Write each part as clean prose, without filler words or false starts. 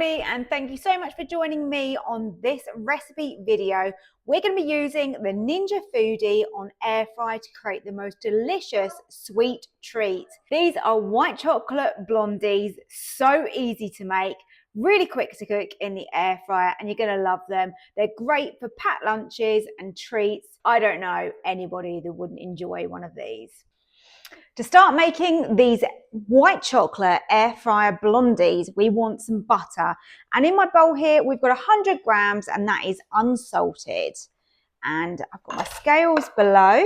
everybody, and thank you so much for joining me on this recipe video. We're going to be using the Ninja Foodi on air fry to create the most delicious sweet treat. These are white chocolate blondies, so easy to make, really quick to cook in the air fryer, and you're going to love them. They're great for packed lunches and treats. I don't know anybody that wouldn't enjoy one of these. To start making these white chocolate air fryer blondies, we want some butter. And in my bowl here, we've got 100 grams, and that is unsalted. And I've got my scales below.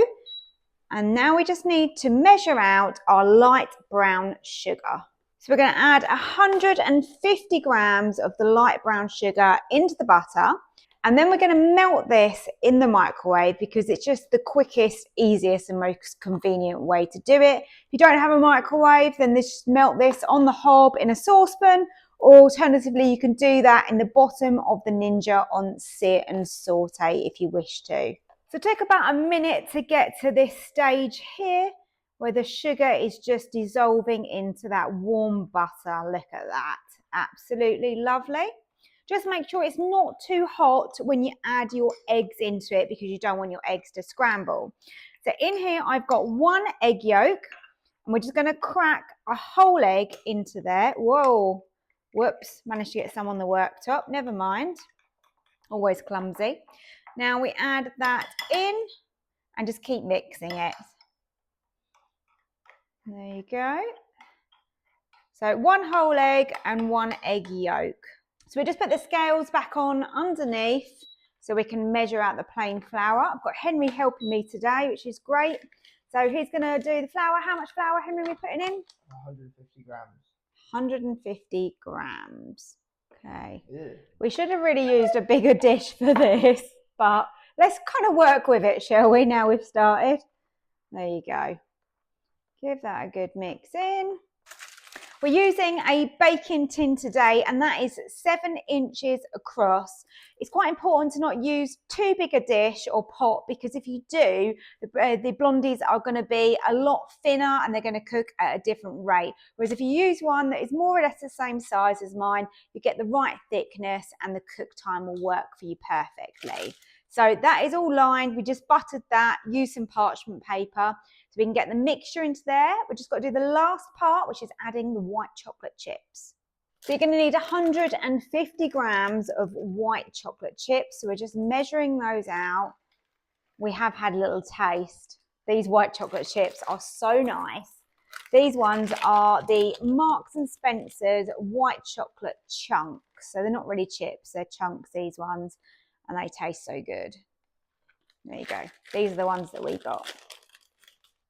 And now we just need to measure out our light brown sugar. So we're going to add 150 grams of the light brown sugar into the butter. And then we're going to melt this in the microwave because it's just the quickest, easiest and most convenient way to do it. If you don't have a microwave, then just melt this on the hob in a saucepan, or alternatively you can do that in the bottom of the Ninja on sear and saute if you wish to. So take about a minute to get to this stage here where the sugar is just dissolving into that warm butter. Look at that, absolutely lovely. Just make sure it's not too hot when you add your eggs into it because you don't want your eggs to scramble. So in here, I've got 1 egg yolk, and we're just going to crack a whole egg into there. Whoa, whoops, managed to get some on the worktop. Never mind, always clumsy. Now we add that in and just keep mixing it. There you go. So 1 whole egg and 1 egg yolk. So we just put the scales back on underneath so we can measure out the plain flour. I've got Henry helping me today, which is great. So he's going to do the flour. How much flour, Henry, are we putting in? 150 grams. 150 grams. Okay. Ew. We should have really used a bigger dish for this, but let's kind of work with it, shall we, now we've started? There you go. Give that a good mix in. We're using a baking tin today, and that is 7 inches across. It's quite important to not use too big a dish or pot because if you do, the blondies are going to be a lot thinner and they're going to cook at a different rate. Whereas if you use one that is more or less the same size as mine, you get the right thickness and the cook time will work for you perfectly. So that is all lined. We just buttered that, used some parchment paper so we can get the mixture into there. We've just got to do the last part, which is adding the white chocolate chips. So you're going to need 150 grams of white chocolate chips. So we're just measuring those out. We have had a little taste. These white chocolate chips are so nice. These ones are the Marks and Spencer's white chocolate chunks. So they're not really chips, they're chunks, these ones. And they taste so good. There you go. These are the ones that we got.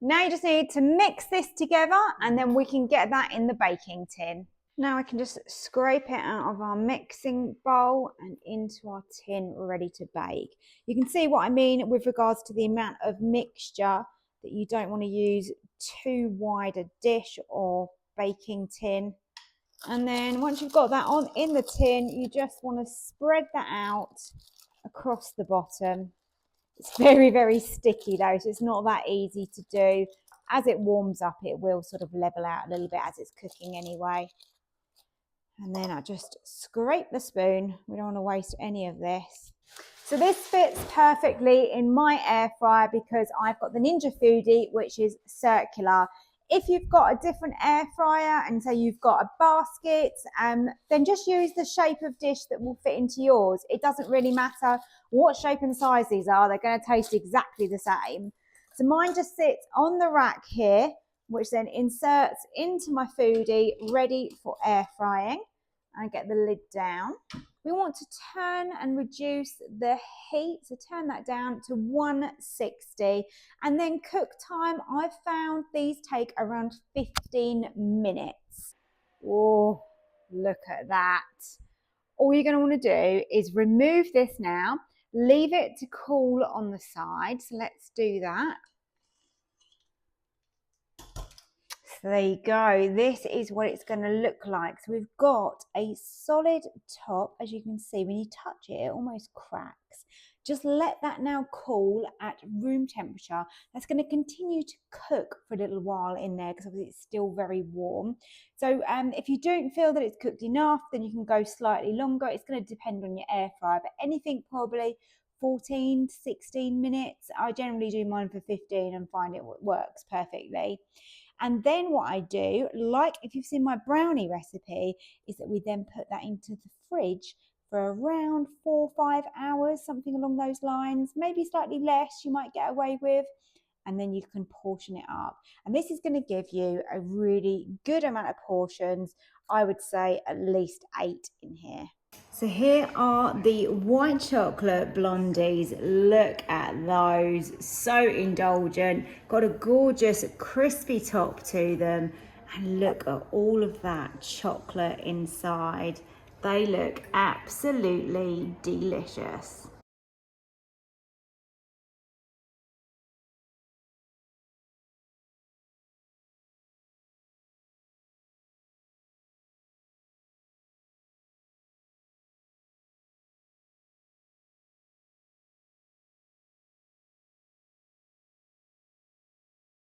Now you just need to mix this together and then we can get that in the baking tin. Now I can just scrape it out of our mixing bowl and into our tin ready to bake. You can see what I mean with regards to the amount of mixture, that you don't want to use too wide a dish or baking tin. And then once you've got that on in the tin, you just want to spread that out across the bottom. It's very, very sticky though, so it's not that easy to do. As it warms up, it will sort of level out a little bit as it's cooking anyway. And then I just scrape the spoon. We don't want to waste any of this. So this fits perfectly in my air fryer because I've got the Ninja Foodi, which is circular. If you've got a different air fryer and say you've got a basket, then just use the shape of dish that will fit into yours. It doesn't really matter what shape and size these are. They're going to taste exactly the same. So mine just sits on the rack here, which then inserts into my Foodi, ready for air frying. I get the lid down. We want to turn and reduce the heat, so turn that down to 160, and then cook time, I've found these take around 15 minutes. Oh, look at that. All you're going to want to do is remove this now, leave it to cool on the side, so let's do that. So there you go, this is what it's going to look like. So we've got a solid top, as you can see. When you touch it, it almost cracks. Just let that now cool at room temperature. That's going to continue to cook for a little while in there because obviously it's still very warm. So if you don't feel that it's cooked enough, then you can go slightly longer. It's going to depend on your air fryer, but anything probably 14 to 16 minutes. I generally do mine for 15 and find it works perfectly. And then what I do, like if you've seen my brownie recipe, is that we then put that into the fridge for around 4 or 5 hours, something along those lines, maybe slightly less you might get away with, and then you can portion it up. And this is going to give you a really good amount of portions. I would say at least 8 in here. So here are the white chocolate blondies. Look at those, so indulgent. Got a gorgeous crispy top to them. And look at all of that chocolate inside. They look absolutely delicious.